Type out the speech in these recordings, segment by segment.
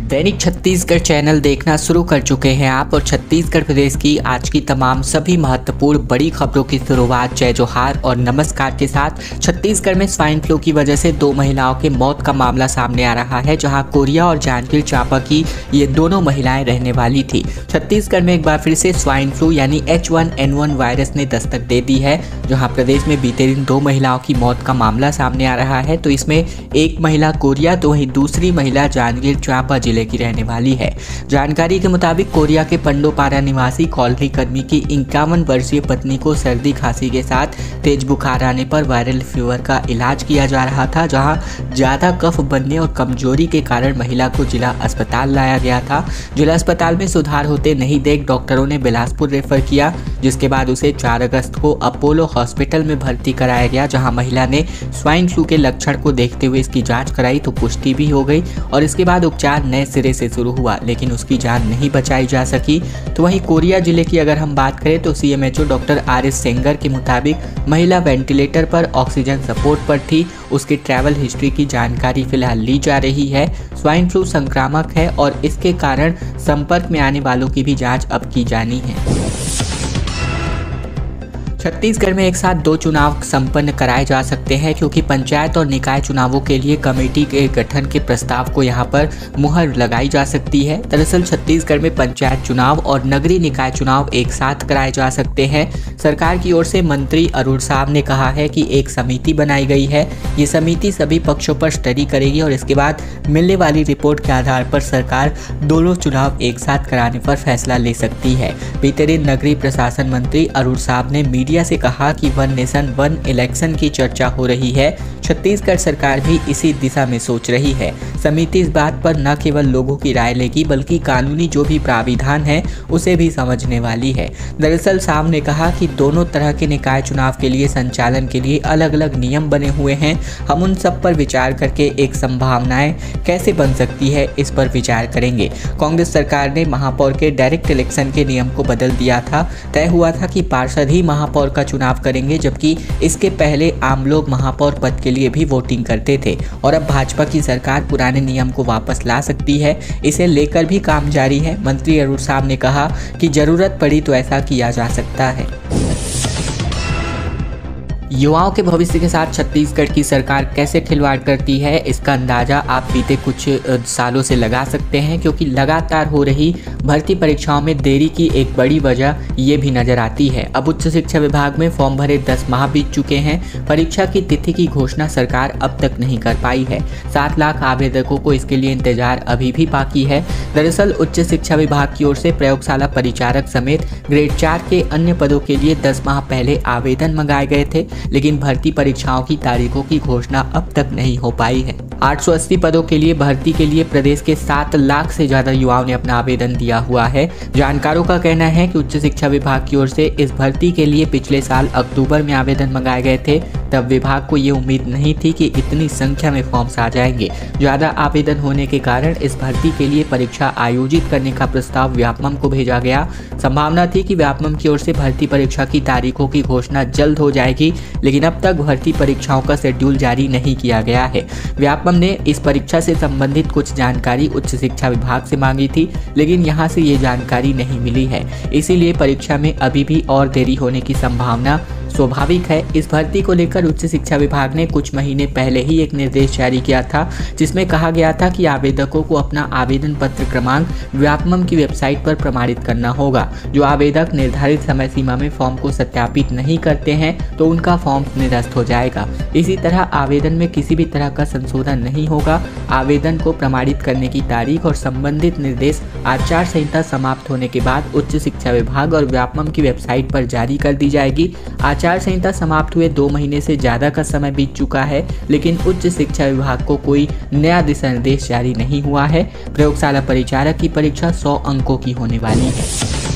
दैनिक Chhattisgarh channel देखना शुरू कर चुके हैं आप और छत्तीसगढ़ प्रदेश की आज की तमाम सभी महत्वपूर्ण बड़ी खबरों की शुरुआत जय जोहार और नमस्कार के साथ। छत्तीसगढ़ में स्वाइन फ्लू की वजह से 2 महिलाओं के मौत का मामला सामने आ रहा है, जहां कोरिया और जांजगीर चांपा की ये दोनों महिलाएं रहने वाली थी। छत्तीसगढ़ में एक बार फिर से स्वाइन फ्लू यानी H1N1 वायरस ने दस्तक दे दी है, जहाँ प्रदेश में बीते दिन 2 महिलाओं की मौत का मामला सामने आ रहा है। तो इसमें एक महिला कोरिया तो वहीं दूसरी महिला जांजगीर चांपा जिले की रहने वाली है। जानकारी के मुताबिक कोरिया के पंडोपारा निवासी कॉलोनी कर्मी की 51 वर्षीय पत्नी को सर्दी खांसी के साथ तेज बुखार आने पर वायरल फीवर का इलाज किया जा रहा था, जहां ज्यादा कफ बनने और कमजोरी के कारण महिला को जिला अस्पताल लाया गया था। जिला अस्पताल में सुधार होते नहीं देख डॉक्टरों ने बिलासपुर रेफर किया, जिसके बाद उसे 4 अगस्त को अपोलो हॉस्पिटल में भर्ती कराया गया, जहां महिला ने स्वाइन फ्लू के लक्षण को देखते हुए इसकी जांच कराई तो पुष्टि भी हो गई और इसके बाद उपचार नए सिरे से शुरू हुआ, लेकिन उसकी जान नहीं बचाई जा सकी। तो वहीं कोरिया जिले की अगर हम बात करें तो CMHO डॉक्टर RS सेंगर के मुताबिक महिला वेंटिलेटर पर ऑक्सीजन सपोर्ट पर थी। उसकी ट्रैवल हिस्ट्री की जानकारी फिलहाल ली जा रही है। स्वाइन फ्लू संक्रामक है और इसके कारण संपर्क में आने वालों की भी जांच अब की जानी है। छत्तीसगढ़ में एक साथ 2 चुनाव संपन्न कराए जा सकते हैं, क्योंकि पंचायत और निकाय चुनावों के लिए कमेटी के गठन के प्रस्ताव को यहां पर मुहर लगाई जा सकती है। दरअसल छत्तीसगढ़ में पंचायत चुनाव और नगरीय निकाय चुनाव एक साथ कराए जा सकते हैं। सरकार की ओर से मंत्री अरुण साहब ने कहा है कि एक समिति बनाई गई है। ये समिति सभी पक्षों पर स्टडी करेगी और इसके बाद मिलने वाली रिपोर्ट के आधार पर सरकार दोनों चुनाव एक साथ कराने पर फैसला ले सकती है। बीते दिन नगरीय प्रशासन मंत्री अरुण साहब ने मीडिया से कहा कि 1 नेशन 1 इलेक्शन की चर्चा हो रही है। छत्तीसगढ़ सरकार भी इसी दिशा में सोच रही है। समिति इस बात पर न केवल लोगों की राय लेगी, बल्कि कानूनी जो भी प्राविधान है उसे भी समझने वाली है। दरअसल साहब ने कहा कि दोनों तरह के निकाय चुनाव के लिए संचालन के लिए अलग अलग नियम बने हुए हैं। हम उन सब पर विचार करके एक संभावनाएं कैसे बन सकती है इस पर विचार करेंगे। कांग्रेस सरकार ने महापौर के डायरेक्ट इलेक्शन के नियम को बदल दिया था। तय हुआ था कि पार्षद ही महापौर का चुनाव करेंगे, जबकि इसके पहले आम लोग महापौर पद के लिए भी वोटिंग करते थे। और अब भाजपा की सरकार पुराने नियम को वापस ला सकती है। इसे लेकर भी काम जारी है। मंत्री अरुण साहब ने कहा कि जरूरत पड़ी तो ऐसा किया जा सकता है। युवाओं के भविष्य के साथ छत्तीसगढ़ की सरकार कैसे खिलवाड़ करती है, इसका अंदाजा आप बीते कुछ सालों से लगा सकते हैं, क्योंकि लगातार हो रही भर्ती परीक्षाओं में देरी की एक बड़ी वजह ये भी नजर आती है। अब उच्च शिक्षा विभाग में फॉर्म भरे 10 माह बीत चुके हैं। परीक्षा की तिथि की घोषणा सरकार अब तक नहीं कर पाई है। 7 लाख आवेदकों को इसके लिए इंतजार अभी भी बाकी है। दरअसल उच्च शिक्षा विभाग की ओर से प्रयोगशाला परिचारक समेत ग्रेड 4 के अन्य पदों के लिए 10 माह पहले आवेदन मंगाए गए थे, लेकिन भर्ती परीक्षाओं की तारीखों की घोषणा अब तक नहीं हो पाई है। 880 पदों के लिए भर्ती के लिए प्रदेश के 7 लाख से ज्यादा युवाओं ने अपना आवेदन दिया हुआ है। जानकारों का कहना है कि उच्च शिक्षा विभाग की ओर से इस भर्ती के लिए पिछले साल अक्टूबर में आवेदन मंगाए गए थे। तब विभाग को ये उम्मीद नहीं थी कि इतनी संख्या में फॉर्म्स आ जाएंगे। ज्यादा आवेदन होने के कारण इस भर्ती के लिए परीक्षा आयोजित करने का प्रस्ताव व्यापमं को भेजा गया। संभावना थी कि व्यापमं की ओर से भर्ती परीक्षा की तारीखों की घोषणा जल्द हो जाएगी, लेकिन अब तक भर्ती परीक्षाओं का शेड्यूल जारी नहीं किया गया है। व्यापमं ने इस परीक्षा से संबंधित कुछ जानकारी उच्च शिक्षा विभाग से मांगी थी, लेकिन यहां से ये जानकारी नहीं मिली है। इसीलिए परीक्षा में अभी भी और देरी होने की संभावना स्वाभाविक है। इस भर्ती को लेकर उच्च शिक्षा विभाग ने कुछ महीने पहले ही एक निर्देश जारी किया था, जिसमें कहा गया था कि आवेदकों को अपना आवेदन पत्र क्रमांक व्यापमं की वेबसाइट पर प्रमाणित करना होगा। जो आवेदक निर्धारित समय सीमा में फॉर्म को सत्यापित नहीं करते हैं तो उनका फॉर्म निरस्त हो जाएगा। इसी तरह आवेदन में किसी भी तरह का संशोधन नहीं होगा। आवेदन को प्रमाणित करने की तारीख और संबंधित निर्देश आचार संहिता समाप्त होने के बाद उच्च शिक्षा विभाग और व्यापमं की वेबसाइट पर जारी कर दी जाएगी। आचार संहिता समाप्त हुए 2 महीने से ज्यादा का समय बीत चुका है, लेकिन उच्च शिक्षा विभाग को कोई नया दिशा निर्देश जारी नहीं हुआ है। प्रयोगशाला परिचारक की परीक्षा 100 अंकों की होने वाली है।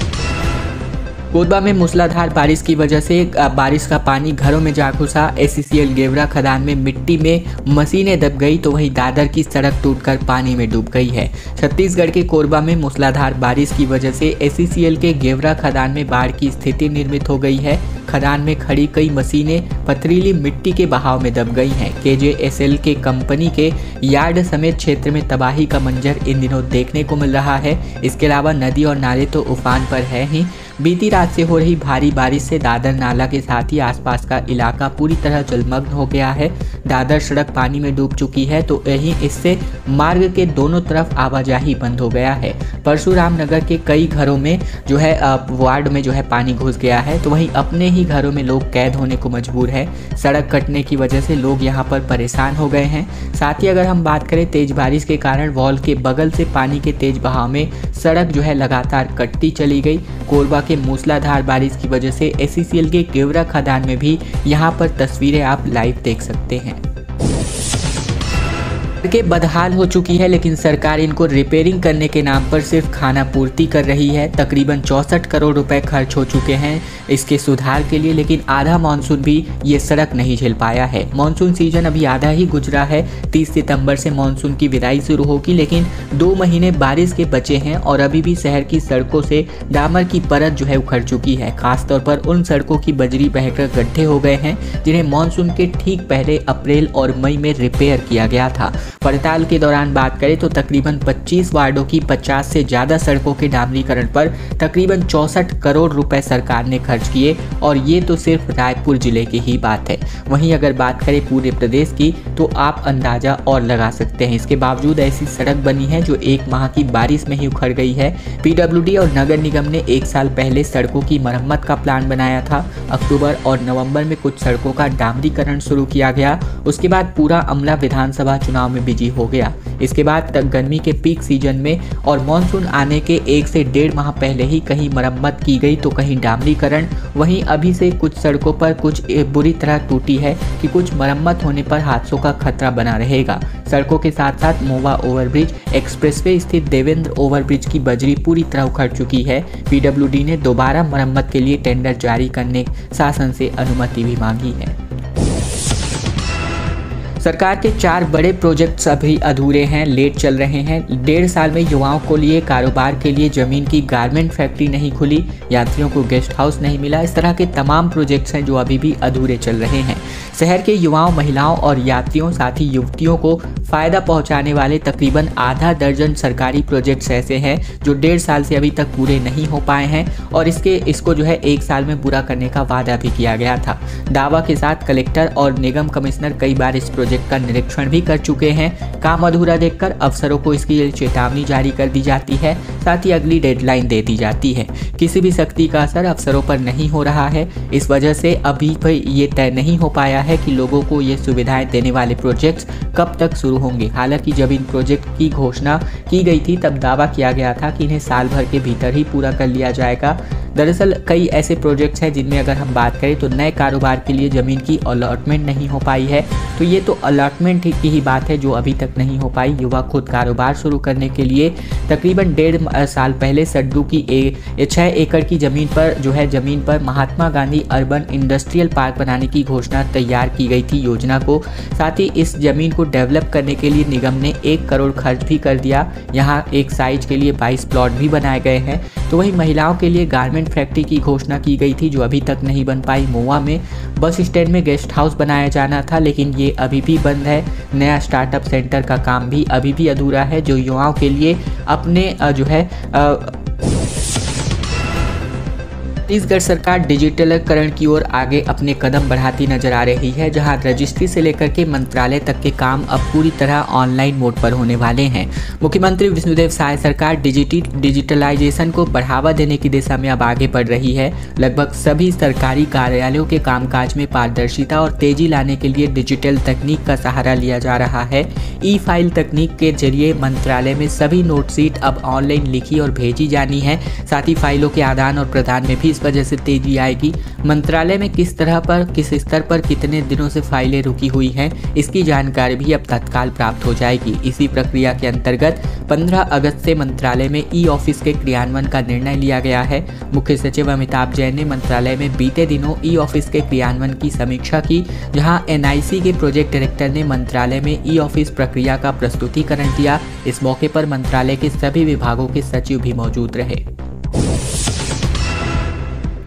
कोरबा में मूसलाधार बारिश की वजह से बारिश का पानी घरों में जा घुसा। SCCL गेवरा खदान में मिट्टी में मशीनें दब गई, तो वहीं दादर की सड़क टूटकर पानी में डूब गई है। छत्तीसगढ़ के कोरबा में मूसलाधार बारिश की वजह से SCCL के गेवरा खदान में बाढ़ की स्थिति निर्मित हो गई है। खदान में खड़ी कई मशीनें पथरीली मिट्टी के बहाव में दब गई हैं। KJSL के कंपनी के यार्ड समेत क्षेत्र में तबाही का मंजर इन दिनों देखने को मिल रहा है। इसके अलावा नदी और नाले तो उफान पर है ही। बीती रात से हो रही भारी बारिश से दादर नाला के साथ ही आसपास का इलाका पूरी तरह जलमग्न हो गया है। दादर सड़क पानी में डूब चुकी है, तो यहीं इससे मार्ग के दोनों तरफ आवाजाही बंद हो गया है। परशुराम नगर के कई घरों में जो है वार्ड में जो है पानी घुस गया है, तो वहीं अपने ही घरों में लोग कैद होने को मजबूर है। सड़क कटने की वजह से लोग यहां पर परेशान हो गए हैं। साथ ही अगर हम बात करें तेज बारिश के कारण वॉल के बगल से पानी के तेज बहाव में सड़क जो है लगातार कटती चली गई। कोरबा के मूसलाधार बारिश की वजह से SCCL के केवरा खदान में भी यहां पर तस्वीरें आप लाइव देख सकते हैं। सड़कें बदहाल हो चुकी है, लेकिन सरकार इनको रिपेयरिंग करने के नाम पर सिर्फ खाना पूर्ति कर रही है। तकरीबन 64 करोड़ रुपए खर्च हो चुके हैं इसके सुधार के लिए, लेकिन आधा मानसून भी ये सड़क नहीं झेल पाया है। मानसून सीजन अभी आधा ही गुजरा है। 30 सितंबर से मानसून की विदाई शुरू होगी, लेकिन 2 महीने बारिश के बचे हैं और अभी भी शहर की सड़कों से डामर की परत जो है उखड़ चुकी है। खासतौर पर उन सड़कों की बजरी बहकर गड्ढे हो गए हैं जिन्हें मानसून के ठीक पहले अप्रैल और मई में रिपेयर किया गया था। पड़ताल के दौरान बात करें तो तकरीबन 25 वार्डों की 50 से ज़्यादा सड़कों के डामरीकरण पर तकरीबन 64 करोड़ रुपए सरकार ने खर्च किए, और ये तो सिर्फ रायपुर जिले की ही बात है। वहीं अगर बात करें पूरे प्रदेश की तो आप अंदाजा और लगा सकते हैं। इसके बावजूद ऐसी सड़क बनी है जो 1 माह की बारिश में ही उखड़ गई है। PWD और नगर निगम ने 1 साल पहले सड़कों की मरम्मत का प्लान बनाया था। अक्टूबर और नवंबर में कुछ सड़कों का डामरीकरण शुरू किया गया। उसके बाद पूरा अमला विधानसभा चुनाव में बिजी हो गया। इसके बाद तक गर्मी के पीक सीजन में और मानसून आने के 1 से 1.5 माह पहले ही कहीं मरम्मत की गई तो कहीं डामरीकरण। वहीं अभी से कुछ सड़कों पर कुछ बुरी तरह टूटी है कि कुछ मरम्मत होने पर हादसों का खतरा बना रहेगा। सड़कों के साथ साथ मोवा ओवरब्रिज, एक्सप्रेसवे स्थित देवेंद्र ओवरब्रिज की बजरी पूरी तरह उखड़ चुकी है। PWD ने दोबारा मरम्मत के लिए टेंडर जारी करने शासन से अनुमति भी मांगी है। सरकार के 4 बड़े प्रोजेक्ट्स अभी अधूरे हैं, लेट चल रहे हैं। 1.5 साल में युवाओं को लिए कारोबार के लिए जमीन की गारमेंट फैक्ट्री नहीं खुली, यात्रियों को गेस्ट हाउस नहीं मिला। इस तरह के तमाम प्रोजेक्ट्स हैं जो अभी भी अधूरे चल रहे हैं। शहर के युवाओं, महिलाओं और यात्रियों साथ ही युवतियों को फायदा पहुंचाने वाले तकरीबन आधा दर्जन सरकारी प्रोजेक्ट्स ऐसे हैं जो 1.5 साल से अभी तक पूरे नहीं हो पाए हैं, और इसको जो है 1 साल में पूरा करने का वादा भी किया गया था। दावा के साथ कलेक्टर और निगम कमिश्नर कई बार इस प्रोजेक्ट का निरीक्षण भी कर चुके हैं। काम अधूरा देखकर अफसरों को इसकी चेतावनी जारी कर दी जाती है, साथ ही अगली डेडलाइन दे दी जाती है। किसी भी सख्ती का असर अफसरों पर नहीं हो रहा है। इस वजह से अभी भी ये तय नहीं हो पाया है कि लोगों को ये सुविधाएं देने वाले प्रोजेक्ट्स कब तक शुरू होंगे। हालांकि जब इन प्रोजेक्ट की घोषणा की गई थी तब दावा किया गया था कि इन्हें साल भर के भीतर ही पूरा कर लिया जाएगा। दरअसल कई ऐसे प्रोजेक्ट्स हैं जिनमें अगर हम बात करें तो नए कारोबार के लिए ज़मीन की अलॉटमेंट नहीं हो पाई है, तो ये तो अलॉटमेंट की ही बात है जो अभी तक नहीं हो पाई। युवा खुद कारोबार शुरू करने के लिए तकरीबन 1.5 साल पहले सड्डू की 6 एकड़ की ज़मीन पर Mahatma Gandhi urban industrial park बनाने की घोषणा तैयार की गई थी योजना को। साथ ही इस ज़मीन को डेवलप करने के लिए निगम ने 1 करोड़ खर्च भी कर दिया। यहाँ एक साइज के लिए 22 प्लॉट भी बनाए गए हैं। तो वहीं महिलाओं के लिए गारमेंट फैक्ट्री की घोषणा की गई थी जो अभी तक नहीं बन पाई। मोवा में बस स्टैंड में गेस्ट हाउस बनाया जाना था, लेकिन ये अभी भी बंद है। नया स्टार्टअप सेंटर का काम भी अभी भी अधूरा है जो युवाओं के लिए अपने छत्तीसगढ़ सरकार डिजिटलीकरण की ओर आगे अपने कदम बढ़ाती नजर आ रही है, जहां रजिस्ट्री से लेकर के मंत्रालय तक के काम अब पूरी तरह ऑनलाइन मोड पर होने वाले हैं। मुख्यमंत्री विष्णुदेव साय सरकार डिजिटलाइजेशन को बढ़ावा देने की दिशा में अब आगे बढ़ रही है। लगभग सभी सरकारी कार्यालयों के कामकाज में पारदर्शिता और तेजी लाने के लिए डिजिटल तकनीक का सहारा लिया जा रहा है। ई फाइल तकनीक के जरिए मंत्रालय में सभी नोटशीट अब ऑनलाइन लिखी और भेजी जानी है। साथ ही फाइलों के आदान और प्रदान में भी इस वजह से तेजी आएगी। मंत्रालय में किस स्तर पर कितने दिनों से फाइलें रुकी हुई हैं, इसकी जानकारी भी अब तत्काल प्राप्त हो जाएगी। इसी प्रक्रिया के अंतर्गत 15 अगस्त से मंत्रालय में ई ऑफिस के क्रियान्वयन का निर्णय लिया गया है। मुख्य सचिव अमिताभ जैन ने मंत्रालय में बीते दिनों ई ऑफिस के क्रियान्वयन की समीक्षा की, जहां NIC के प्रोजेक्ट डायरेक्टर ने मंत्रालय में ई ऑफिस प्रक्रिया का प्रस्तुतिकरण दिया। इस मौके पर मंत्रालय के सभी विभागों के सचिव भी मौजूद रहे।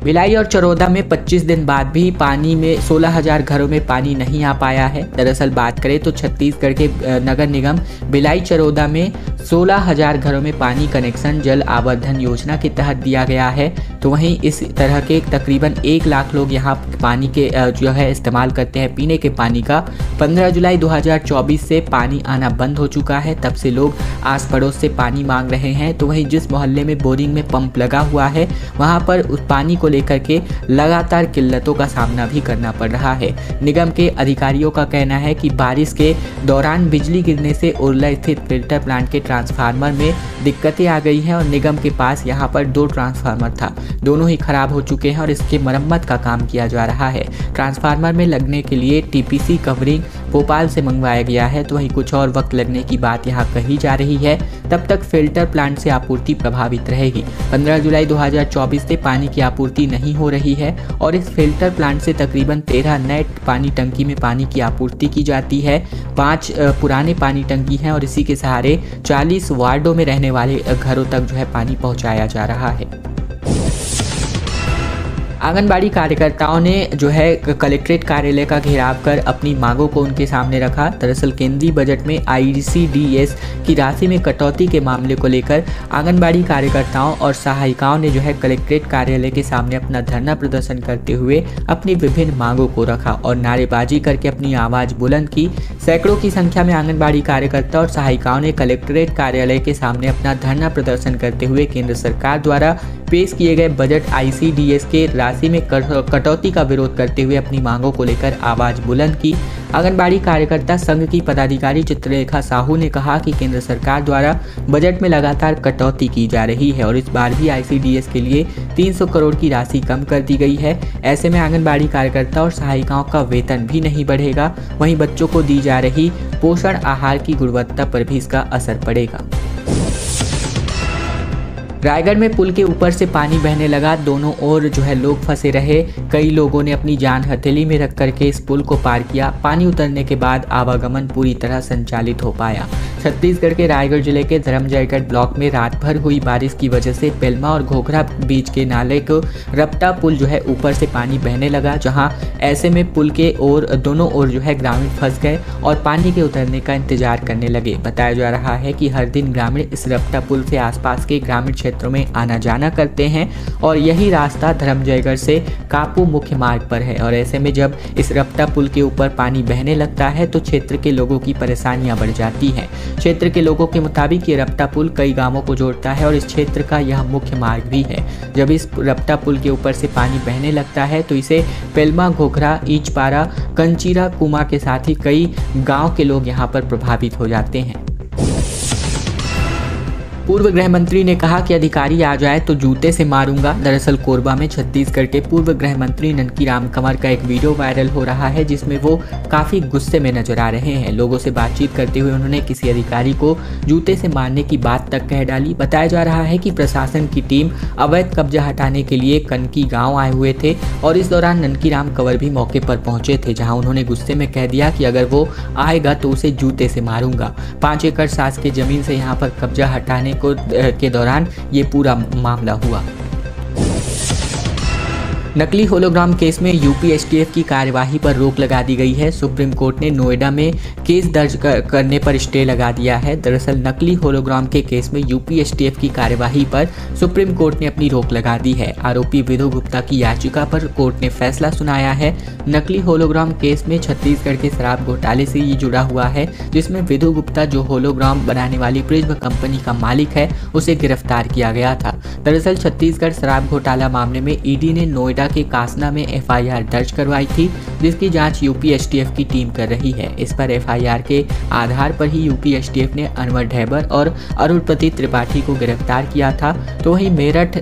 भिलाई और चरोदा में 25 दिन बाद भी पानी में 16,000 घरों में पानी नहीं आ पाया है। दरअसल बात करें तो छत्तीसगढ़ के नगर निगम भिलाई चरोदा में 16,000 घरों में पानी कनेक्शन जल आवर्धन योजना के तहत दिया गया है। तो वहीं इस तरह के तकरीबन 1 लाख लोग यहाँ पानी के जो है इस्तेमाल करते हैं पीने के पानी का। 15 जुलाई 2024 से पानी आना बंद हो चुका है, तब से लोग आस पड़ोस से पानी मांग रहे हैं। तो वहीं जिस मोहल्ले में बोरिंग में पंप लगा हुआ है वहाँ पर उस पानी को लेकर के लगातार किल्लतों का सामना भी करना पड़ रहा है। निगम के अधिकारियों का कहना है कि बारिश के दौरान बिजली गिरने से उरला स्थित फिल्टर प्लांट के ट्रांसफार्मर में दिक्कतें आ गई हैं और निगम के पास यहाँ पर 2 ट्रांसफार्मर था, दोनों ही खराब हो चुके हैं और इसके मरम्मत का काम किया जा रहा है। ट्रांसफार्मर में लगने के लिए टीपीसी कवरिंग भोपाल से मंगवाया गया है। तो वहीं कुछ और वक्त लगने की बात यहाँ कही जा रही है, तब तक फिल्टर प्लांट से आपूर्ति प्रभावित रहेगी। 15 जुलाई 2024 से पानी की आपूर्ति नहीं हो रही है और इस फिल्टर प्लांट से तकरीबन 13 नए पानी टंकी में पानी की आपूर्ति की जाती है। 5 पुराने पानी टंकी हैं और इसी के सहारे 40 वार्डों में रहने वाले घरों तक जो है पानी पहुंचाया जा रहा है। आंगनबाड़ी कार्यकर्ताओं ने जो है कलेक्ट्रेट कार्यालय का घेराव कर अपनी मांगों को उनके सामने रखा। दरअसल केंद्रीय बजट में ICDS की राशि में कटौती के मामले को लेकर आंगनबाड़ी कार्यकर्ताओं और सहायिकाओं ने जो है कलेक्ट्रेट कार्यालय के सामने अपना धरना प्रदर्शन करते हुए अपनी विभिन्न मांगों को रखा और नारेबाजी करके अपनी आवाज़ बुलंद की। सैकड़ों की संख्या में आंगनबाड़ी कार्यकर्ता और सहायिकाओं ने कलेक्ट्रेट कार्यालय के सामने अपना धरना प्रदर्शन करते हुए केंद्र सरकार द्वारा पेश किए गए बजट ICDS के राशि में कटौती का विरोध करते हुए अपनी मांगों को लेकर आवाज बुलंद की। आंगनबाड़ी कार्यकर्ता संघ की पदाधिकारी चित्रलेखा साहू ने कहा कि केंद्र सरकार द्वारा बजट में लगातार कटौती की जा रही है और इस बार भी ICDS के लिए 300 करोड़ की राशि कम कर दी गई है। ऐसे में आंगनबाड़ी कार्यकर्ता और सहायिकाओं का वेतन भी नहीं बढ़ेगा, वहीं बच्चों को दी जा रही पोषण आहार की गुणवत्ता पर भी इसका असर पड़ेगा। रायगढ़ में पुल के ऊपर से पानी बहने लगा, दोनों ओर जो है लोग फंसे रहे। कई लोगों ने अपनी जान हथेली में रख करके इस पुल को पार किया। पानी उतरने के बाद आवागमन पूरी तरह संचालित हो पाया। छत्तीसगढ़ के रायगढ़ जिले के धर्मजयगढ़ ब्लॉक में रात भर हुई बारिश की वजह से पेलमा और घोघरा बीच के नाले को रपटा पुल जो है ऊपर से पानी बहने लगा, जहां ऐसे में पुल के दोनों ओर जो है ग्रामीण फंस गए और पानी के उतरने का इंतजार करने लगे। बताया जा रहा है कि हर दिन ग्रामीण इस रपटा पुल से आसपास के ग्रामीण क्षेत्रों में आना जाना करते हैं और यही रास्ता धर्मजयगढ़ से कापू मुख्य मार्ग पर है। और ऐसे में जब इस रपटा पुल के ऊपर पानी बहने लगता है तो क्षेत्र के लोगों की परेशानियां बढ़ जाती हैं। क्षेत्र के लोगों के मुताबिक ये रपटा पुल कई गांवों को जोड़ता है और इस क्षेत्र का यह मुख्य मार्ग भी है। जब इस रपटा पुल के ऊपर से पानी बहने लगता है तो इसे पेलमा, घोघरा, ईचपारा, कंचीरा, कुमा के साथ ही कई गांव के लोग यहां पर प्रभावित हो जाते हैं। पूर्व गृह मंत्री ने कहा कि अधिकारी आ जाए तो जूते से मारूंगा। दरअसल कोरबा में छत्तीसगढ़ के पूर्व गृह मंत्री ननकीराम कंवर का एक वीडियो वायरल हो रहा है, जिसमें वो काफी गुस्से में नजर आ रहे हैं। लोगों से बातचीत करते हुए उन्होंने किसी अधिकारी को जूते से मारने की बात तक कह डाली। बताया जा रहा है कि प्रशासन की टीम अवैध कब्जा हटाने के लिए कनकी गाँव आए हुए थे और इस दौरान ननकीराम कंवर भी मौके पर पहुंचे थे, जहाँ उन्होंने गुस्से में कह दिया कि अगर वो आएगा तो उसे जूते से मारूंगा। 5 एकड़ शासकीय जमीन से यहाँ पर कब्जा हटाने के दौरान ये पूरा मामला हुआ। नकली होलोग्राम केस में यूपी एसटीएफ की कार्यवाही पर रोक लगा दी गई है। सुप्रीम कोर्ट ने नोएडा में केस दर्ज करने पर स्टे लगा दिया है। दरअसल नकली होलोग्राम के केस में यूपी एसटीएफ की कार्यवाही पर सुप्रीम कोर्ट ने अपनी रोक लगा दी है। आरोपी विधु गुप्ता की याचिका पर कोर्ट ने फैसला सुनाया है। नकली होलोग्राम केस में छत्तीसगढ़ के शराब घोटाले से ये जुड़ा हुआ है, जिसमें विधु गुप्ता जो होलोग्राम बनाने वाली प्रिज्म कंपनी का मालिक है, उसे गिरफ्तार किया गया था। दरअसल छत्तीसगढ़ शराब घोटाला मामले में ईडी ने नोएडा के कासना में एफआईआर दर्ज करवाई थी, जिसकी जांच यूपी एसटीएफ की टीम कर रही है। इस पर एफआईआर के आधार पर ही यूपी एसटीएफ ने अनवर ढैबर और अरुणपति त्रिपाठी को गिरफ्तार किया था। तो वहीं मेरठ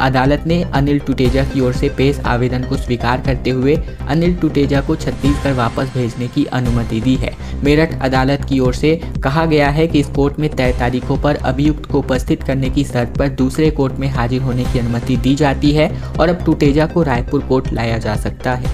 अदालत ने अनिल टुटेजा की ओर से पेश आवेदन को स्वीकार करते हुए अनिल टुटेजा को छत्तीसगढ़ वापस भेजने की अनुमति दी है। मेरठ अदालत की ओर से कहा गया है कि इस कोर्ट में तय तारीखों पर अभियुक्त को उपस्थित करने की शर्त पर दूसरे कोर्ट में हाजिर होने की अनुमति दी जाती है और अब टुटेजा को रायपुर कोर्ट लाया जा सकता है।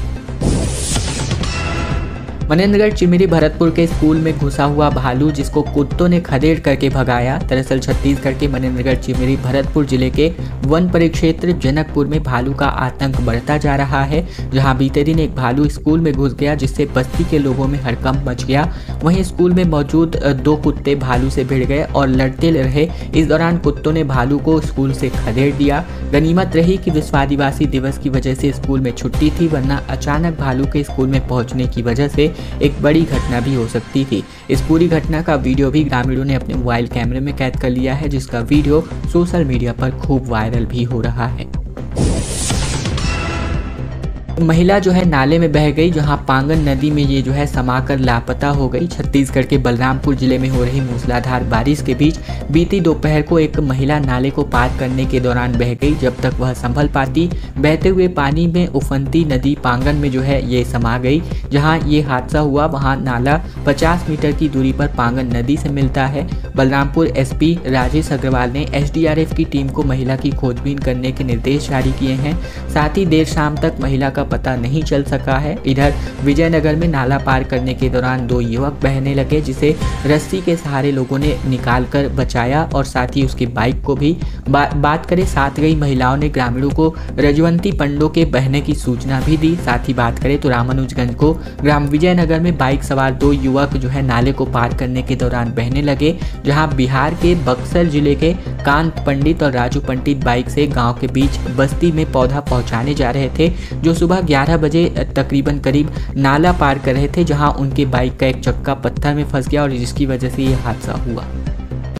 मनेंद्रगढ़ चिमिरी भरतपुर के स्कूल में घुसा हुआ भालू जिसको कुत्तों ने खदेड़ करके भगाया। दरअसल छत्तीसगढ़ के मनेंद्रगढ़ चिमिरी भरतपुर जिले के वन परिक्षेत्र जनकपुर में भालू का आतंक बढ़ता जा रहा है, जहां बीते दिन एक भालू स्कूल में घुस गया जिससे बस्ती के लोगों में हड़कंप मच गया। वहीं स्कूल में मौजूद 2 कुत्ते भालू से भिड़ गए और लड़ते रहे। इस दौरान कुत्तों ने भालू को स्कूल से खदेड़ दिया। गनीमत रही कि विश्व आदिवासी दिवस की वजह से स्कूल में छुट्टी थी, वरना अचानक भालू के स्कूल में पहुंचने की वजह से एक बड़ी घटना भी हो सकती थी। इस पूरी घटना का वीडियो भी ग्रामीणों ने अपने मोबाइल कैमरे में कैद कर लिया है, जिसका वीडियो सोशल मीडिया पर खूब वायरल भी हो रहा है। महिला जो है नाले में बह गई, जहां पांगन नदी में ये जो है समाकर लापता हो गई। छत्तीसगढ़ के बलरामपुर जिले में हो रही मूसलाधार बारिश के बीच बीती दोपहर को एक महिला नाले को पार करने के दौरान बह गई। जब तक वह संभल पाती, बहते हुए पानी में उफनती नदी पांगन में जो है ये समा गई। जहां ये हादसा हुआ वहां नाला 50 मीटर की दूरी पर पांगन नदी से मिलता है। बलरामपुर एसपी राजेश अग्रवाल ने एसडीआरएफ की टीम को महिला की खोजबीन करने के निर्देश जारी किए हैं। साथ ही देर शाम तक महिला का पता नहीं चल सका है। इधर विजयनगर में नाला पार करने के दौरान 2 युवक बहने लगे, जिसे रस्सी के सहारे लोगों ने निकाल कर बचाया और साथ ही उसकी बाइक को भी बात करें साथ गई महिलाओं ने ग्रामीणों को रजवंती पंडों के बहने की सूचना भी दी। साथ ही बात करें तो रामानुजगंज को ग्राम विजयनगर में बाइक सवार 2 युवक जो है नाले को पार करने के दौरान बहने लगे, जहां बिहार के बक्सर जिले के कांत पंडित और राजू पंडित बाइक से गांव के बीच बस्ती में पौधा पहुंचाने जा रहे थे, जो सुबह 11 बजे तकरीबन करीब नाला पार कर रहे थे, जहां उनके बाइक का एक चक्का पत्थर में फंस गया और जिसकी वजह से ये हादसा हुआ।